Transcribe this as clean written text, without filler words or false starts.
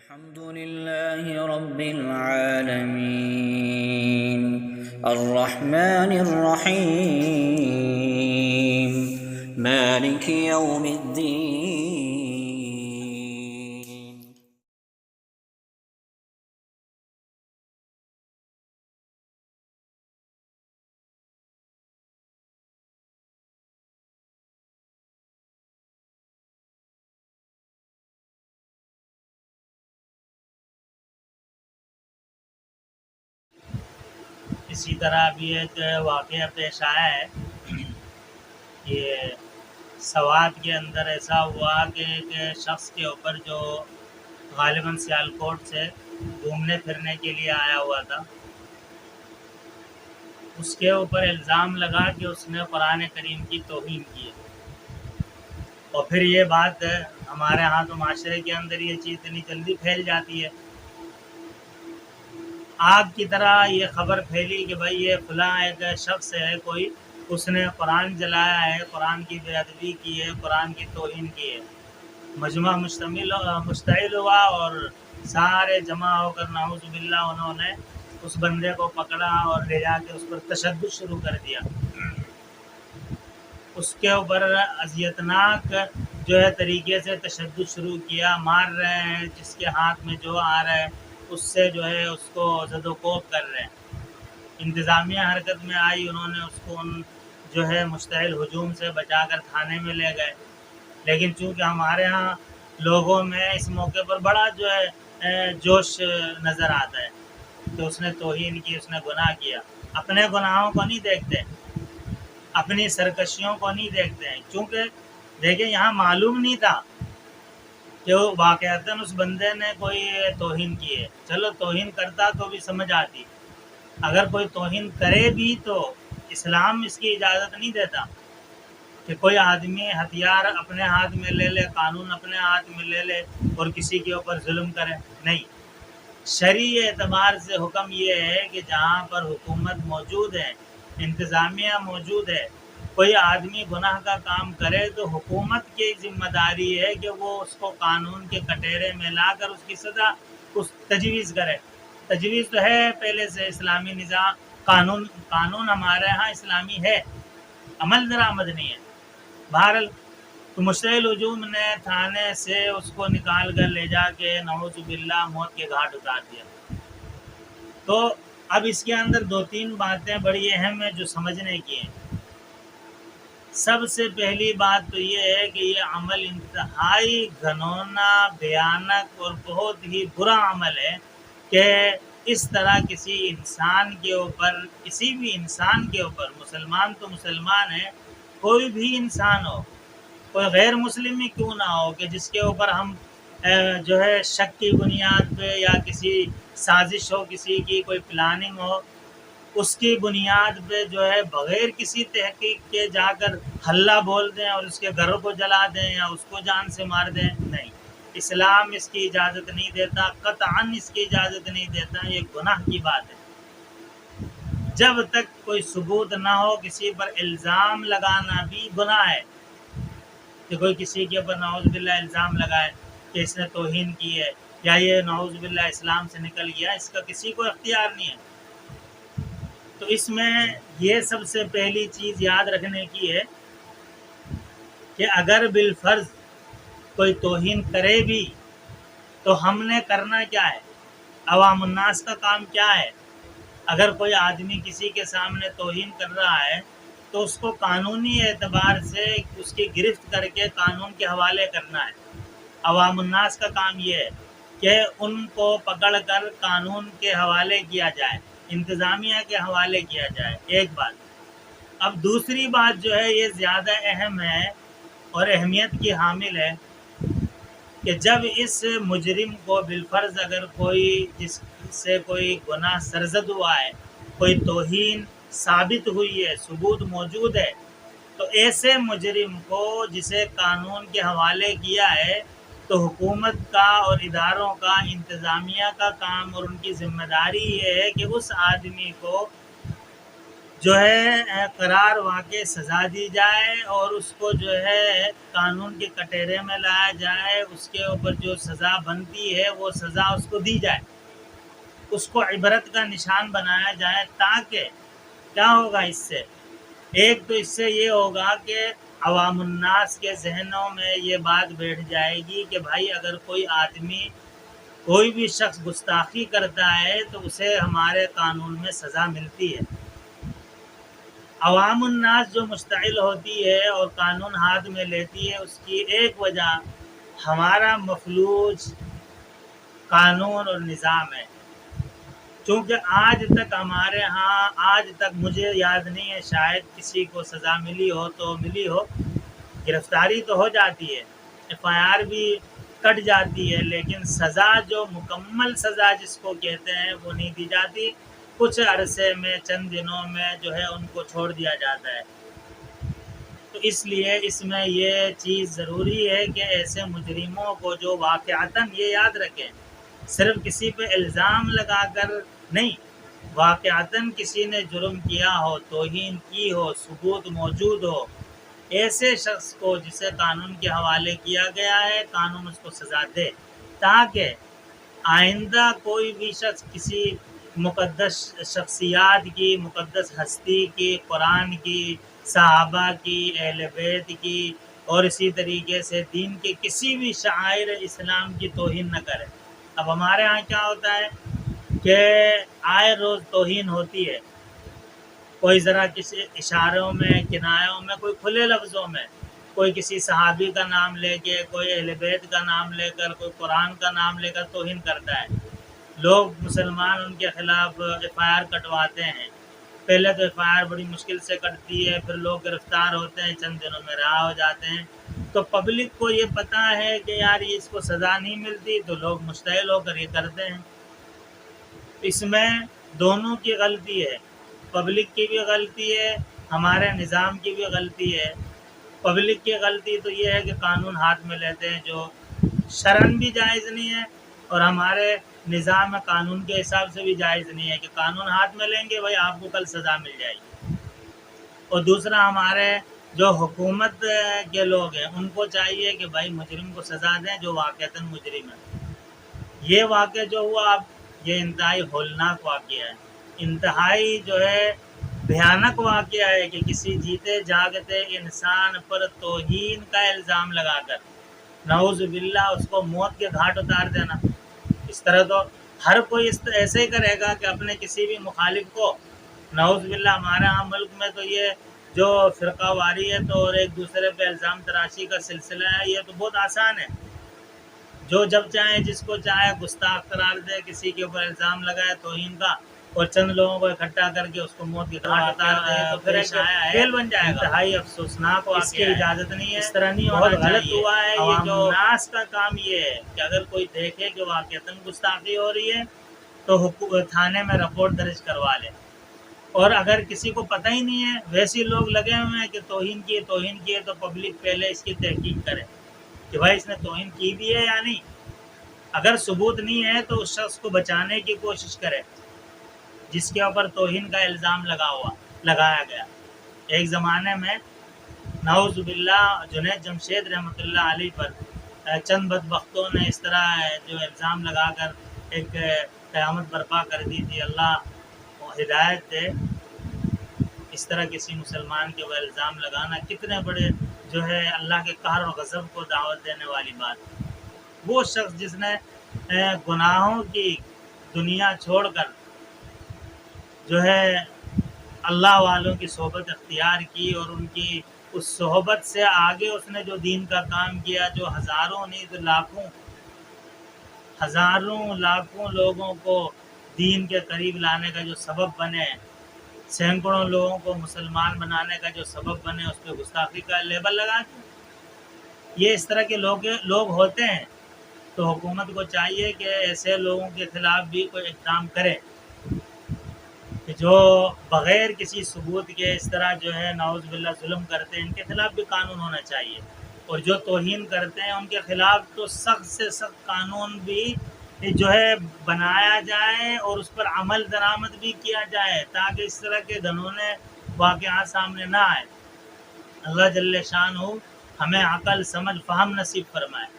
الحمد لله رب العالمين الرحمن الرحيم مالك يوم الدين. اسی طرح ابھی ایک واقعہ پیش آیا ہے کہ سوات کے اندر ایسا ہوا کہ ایک شخص کے اوپر جو غالباً سیالکوٹ سے گھومنے پھرنے کے لیے آیا ہوا تھا، اس کے اوپر الزام لگا کہ اس نے قرآن کریم کی توہین کی ہے۔ اور پھر یہ بات ہمارے ہاں تو معاشرے کے اندر یہ چیز اتنی جلدی پھیل جاتی ہے، آگ کی طرح یہ خبر پھیلی کہ بھائی یہ فلاں ایک شخص ہے، کوئی اس نے قرآن جلایا ہے، قرآن کی بے ادبی کی ہے، قرآن کی توہین کی ہے۔ مجمع مشتعل ہوا اور سارے جمع ہو کر نعوذ باللہ انہوں نے اس بندے کو پکڑا اور لے جا کے اس پر تشدد شروع کر دیا، اس کے اوپر اذیتناک جو ہے طریقے سے تشدد شروع کیا، مار رہے ہیں، جس کے ہاتھ میں جو آ رہا ہے اس سے جو ہے اس کو زد و کوب کر رہے ہیں۔ انتظامیہ حرکت میں آئی، انہوں نے اس کو جو ہے مشتعل ہجوم سے بچا کر تھانے میں لے گئے، لیکن چونکہ ہمارے ہاں لوگوں میں اس موقع پر بڑا جو ہے جوش نظر آتا ہے کہ اس نے توہین کی، اس نے گناہ کیا، اپنے گناہوں کو نہیں دیکھتے، اپنی سرکشیوں کو نہیں دیکھتے ہیں، چونکہ دیکھیں یہاں معلوم نہیں تھا کہ وہ واقعتاً اس بندے نے کوئی توہین کی ہے۔ چلو توہین کرتا تو بھی سمجھ آتی، اگر کوئی توہین کرے بھی تو اسلام اس کی اجازت نہیں دیتا کہ کوئی آدمی ہتھیار اپنے ہاتھ میں لے لے، قانون اپنے ہاتھ میں لے لے اور کسی کے اوپر ظلم کرے، نہیں۔ شرعی اعتبار سے حکم یہ ہے کہ جہاں پر حکومت موجود ہے، انتظامیہ موجود ہے، کوئی آدمی گناہ کا کام کرے تو حکومت کی ذمہ داری ہے کہ وہ اس کو قانون کے کٹہرے میں لا کر اس کی سزا تجویز کرے۔ تجویز تو ہے پہلے سے اسلامی نظام، قانون ہمارے ہاں اسلامی ہے، عمل درآمد نہیں ہے۔ بہرحال تو مشتعل ہجوم نے تھانے سے اس کو نکال کر لے جا کے نعوذ باللہ موت کے گھاٹ اتار دیا۔ تو اب اس کے اندر دو تین باتیں بڑی اہم ہیں جو سمجھنے کی ہیں۔ سب سے پہلی بات تو یہ ہے کہ یہ عمل انتہائی گھنونا، بھیانک اور بہت ہی برا عمل ہے کہ اس طرح کسی انسان کے اوپر، کسی بھی انسان کے اوپر، مسلمان تو مسلمان ہے، کوئی بھی انسان ہو، کوئی غیر مسلم ہی کیوں نہ ہو، کہ جس کے اوپر ہم جو ہے شک کی بنیاد پہ یا کسی سازش ہو، کسی کی کوئی پلاننگ ہو، اس کی بنیاد پہ جو ہے بغیر کسی تحقیق کے جا کر حلہ بول دیں اور اس کے گھروں کو جلا دیں یا اس کو جان سے مار دیں، نہیں، اسلام اس کی اجازت نہیں دیتا، قطعاً اس کی اجازت نہیں دیتا، یہ گناہ کی بات ہے۔ جب تک کوئی ثبوت نہ ہو، کسی پر الزام لگانا بھی گناہ ہے، کہ کوئی کسی کے اوپر نعوذ باللہ الزام لگائے کہ اس نے توہین کی ہے یا یہ نعوذ باللہ اسلام سے نکل گیا، اس کا کسی کو اختیار نہیں ہے۔ تو اس میں یہ سب سے پہلی چیز یاد رکھنے کی ہے کہ اگر بالفرض کوئی توہین کرے بھی تو ہم نے کرنا کیا ہے، عوام الناس کا کام کیا ہے۔ اگر کوئی آدمی کسی کے سامنے توہین کر رہا ہے تو اس کو قانونی اعتبار سے اس کی گرفت کر کے قانون کے حوالے کرنا ہے۔ عوام الناس کا کام یہ ہے کہ ان کو پکڑ کر قانون کے حوالے کیا جائے، انتظامیہ کے حوالے کیا جائے، ایک بات۔ اب دوسری بات جو ہے یہ زیادہ اہم ہے اور اہمیت کی حامل ہے کہ جب اس مجرم کو بالفرض اگر کوئی جس سے کوئی گناہ سرزد ہوا ہے، کوئی توہین ثابت ہوئی ہے، ثبوت موجود ہے، تو ایسے مجرم کو جسے قانون کے حوالے کیا ہے تو حکومت کا اور اداروں کا، انتظامیہ کا کام اور ان کی ذمہ داری یہ ہے کہ اس آدمی کو جو ہے قرار واقع سزا دی جائے اور اس کو جو ہے قانون کے کٹہرے میں لایا جائے، اس کے اوپر جو سزا بنتی ہے وہ سزا اس کو دی جائے، اس کو عبرت کا نشان بنایا جائے، تاکہ کیا ہوگا اس سے؟ ایک تو اس سے یہ ہوگا کہ عوام الناس کے ذہنوں میں یہ بات بیٹھ جائے گی کہ بھائی اگر کوئی آدمی کوئی بھی شخص گستاخی کرتا ہے تو اسے ہمارے قانون میں سزا ملتی ہے۔ عوام الناس جو مشتعل ہوتی ہے اور قانون ہاتھ میں لیتی ہے، اس کی ایک وجہ ہمارا مفلوج قانون اور نظام ہے۔ چونکہ آج تک ہمارے ہاں، آج تک مجھے یاد نہیں ہے، شاید کسی کو سزا ملی ہو تو ملی ہو، گرفتاری تو ہو جاتی ہے، FIR بھی کٹ جاتی ہے، لیکن سزا جو مکمل سزا جس کو کہتے ہیں وہ نہیں دی جاتی، کچھ عرصے میں چند دنوں میں جو ہے ان کو چھوڑ دیا جاتا ہے۔ تو اس لیے اس میں یہ چیز ضروری ہے کہ ایسے مجرموں کو جو واقعتاً، یہ یاد رکھیں، صرف کسی پہ الزام لگا کر نہیں، واقعتاً کسی نے جرم کیا ہو، توہین کی ہو، ثبوت موجود ہو، ایسے شخص کو جسے قانون کے حوالے کیا گیا ہے، قانون اس کو سزا دے، تاکہ آئندہ کوئی بھی شخص کسی مقدس شخصیات کی، مقدس ہستی کی، قرآن کی، صحابہ کی، اہل بیت کی اور اسی طریقے سے دین کے کسی بھی شعائر اسلام کی توہین نہ کرے۔ اب ہمارے ہاں کیا ہوتا ہے کہ آئے روز توہین ہوتی ہے، کوئی ذرا کسی اشاروں میں، کنایوں میں، کوئی کھلے لفظوں میں، کوئی کسی صحابی کا نام لے کے، کوئی اہل بیت کا نام لے کر، کوئی قرآن کا نام لے کر توہین کرتا ہے۔ لوگ مسلمان ان کے خلاف FIR کٹواتے ہیں، پہلے تو FIR بڑی مشکل سے کٹتی ہے، پھر لوگ گرفتار ہوتے ہیں، چند دنوں میں رہا ہو جاتے ہیں۔ تو پبلک کو یہ پتہ ہے کہ یار اس کو سزا نہیں ملتی، تو لوگ مشتعل ہو کر یہ کرتے ہیں۔ اس میں دونوں کی غلطی ہے، پبلک کی بھی غلطی ہے، ہمارے نظام کی بھی غلطی ہے۔ پبلک کی غلطی تو یہ ہے کہ قانون ہاتھ میں لیتے ہیں، جو شرعاً بھی جائز نہیں ہے اور ہمارے نظام میں قانون کے حساب سے بھی جائز نہیں ہے کہ قانون ہاتھ میں لیں گے بھائی آپ کو کل سزا مل جائے گی۔ اور دوسرا، ہمارے جو حکومت کے لوگ ہیں ان کو چاہیے کہ بھائی مجرم کو سزا دیں جو واقعتاً مجرم ہے۔ یہ واقعہ جو ہوا اب، یہ انتہائی ہولناک واقعہ ہے، انتہائی جو ہے بھیانک واقعہ ہے کہ کسی جیتے جاگتے انسان پر توہین کا الزام لگا کر نعوذ باللہ اس کو موت کے گھاٹ اتار دینا۔ اس طرح تو ہر کوئی ایسے ہی کرے گا کہ اپنے کسی بھی مخالف کو، نعوذ باللہ ہمارے ہاں ملک میں تو یہ جو فرقہ واری ہے تو اور ایک دوسرے پہ الزام تراشی کا سلسلہ ہے، یہ تو بہت آسان ہے، جو جب چاہے جس کو چاہے گستاخ قرار دے، کسی کے اوپر الزام لگائے توہین کا اور چند لوگوں کو اکٹھا کر کے اس کو موت کی گھاٹ اتار دے، تو پھر ایک کھیل بن جائے گا۔ انتہائی افسوسناک واقعہ، اس کی اجازت نہیں ہے، اس طرح نہیں ہونا چاہیے۔ بہت غلط ہوا ہے یہ، جو ناس کا کام یہ ہے کہ اگر کوئی دیکھے کہ واقعتاً گستاخی ہو رہی ہے تو تھانے میں رپورٹ درج کروا لے، اور اگر کسی کو پتہ ہی نہیں ہے، ویسے لوگ لگے ہوئے ہیں کہ توہین کیے تو پبلک پہلے اس کی تحقیق کرے کہ بھائی اس نے توہین کی بھی ہے یا نہیں۔ اگر ثبوت نہیں ہے تو اس شخص کو بچانے کی کوشش کرے جس کے اوپر توہین کا الزام لگایا گیا۔ ایک زمانے میں نعوذ باللہ جنید جمشید رحمۃ اللہ علیہ پر چند بدبختوں نے اس طرح جو الزام لگا کر ایک قیامت برپا کر دی تھی۔ اللہ ہدایت دے، اس طرح کسی مسلمان کے وہ الزام لگانا کتنے بڑے جو ہے اللہ کے قہر و غضب کو دعوت دینے والی بات۔ وہ شخص جس نے گناہوں کی دنیا چھوڑ کر جو ہے اللہ والوں کی صحبت اختیار کی اور ان کی اس صحبت سے آگے اس نے جو دین کا کام کیا، جو ہزاروں نہیں تو لاکھوں لوگوں کو دین کے قریب لانے کا جو سبب بنے، سینکڑوں لوگوں کو مسلمان بنانے کا جو سبب بنے، اس پہ گستاخی کا لیبل لگا کے یہ اس طرح کے لوگ ہوتے ہیں۔ تو حکومت کو چاہیے کہ ایسے لوگوں کے خلاف بھی کوئی اقدام کرے کہ جو بغیر کسی ثبوت کے اس طرح جو ہے نعوذ باللہ ظلم کرتے ہیں، ان کے خلاف بھی قانون ہونا چاہیے، اور جو توہین کرتے ہیں ان کے خلاف تو سخت سے سخت قانون بھی جو ہے بنایا جائے اور اس پر عمل درآمد بھی کیا جائے، تاکہ اس طرح کے گھنونے واقعات سامنے نہ آئے۔ اللہ جل شان ہو ہمیں عقل سمجھ فہم نصیب فرمائے۔